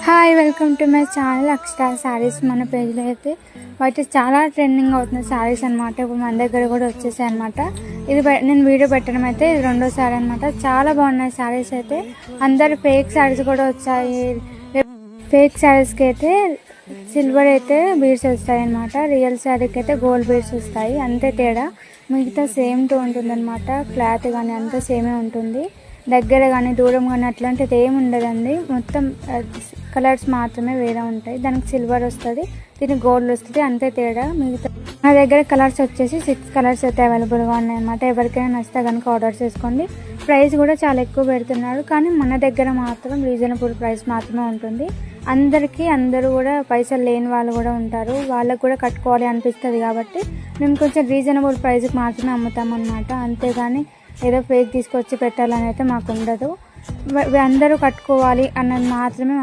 Hi, welcome to my channel Akshara sarees. మన పేజ్లో అయితే వాటి చాలా ట్రెండింగ్ అవుతున్న శారీస్ అనమాట. ఇప్పుడు మన దగ్గర కూడా వచ్చేసాయి అనమాట. ఇది నేను వీడియో పెట్టడం అయితే ఇది రెండో శారీ అనమాట. చాలా బాగున్నాయి శారీస్ అయితే. అందరు ఫేక్ శారీస్ కూడా వచ్చాయి. ఫేక్ శారీస్కి అయితే సిల్వర్ అయితే బీడ్స్ వస్తాయి అనమాట. రియల్ శారీకి అయితే గోల్డ్ బీడ్స్ వస్తాయి, అంతే తేడా. మిగతా సేమ్ టు ఉంటుంది అనమాట. క్లాత్ కానీ అంతా సేమే ఉంటుంది. దగ్గర కానీ దూరం కానీ అట్లాంటిది ఏమి ఉండదండి. మొత్తం కలర్స్ మాత్రమే వేరే ఉంటాయి. దానికి సిల్వర్ వస్తుంది, దీనికి గోల్డ్ వస్తుంది, అంతే తేడా. మిగతా నా దగ్గర కలర్స్ వచ్చేసి 6 కలర్స్ అయితే అవైలబుల్గా ఉన్నాయన్నమాట. ఎవరికైనా నచ్చితే కనుక ఆర్డర్ చేసుకోండి. ప్రైస్ కూడా చాలా ఎక్కువ పెడుతున్నారు, కానీ మన దగ్గర మాత్రం రీజనబుల్ ప్రైస్ మాత్రమే ఉంటుంది. అందరూ కూడా పైసలు లేని వాళ్ళు కూడా ఉంటారు, వాళ్ళకు కూడా కట్టుకోవాలి అనిపిస్తుంది. కాబట్టి మేము కొంచెం రీజనబుల్ ప్రైస్కి మాత్రమే అమ్ముతామన్నమాట. అంతేగాని ఏదో ఫేక్ తీసుకొచ్చి పెట్టాలని అయితే మాకు ఉండదు. అందరూ కట్టుకోవాలి అన్నది మాత్రమే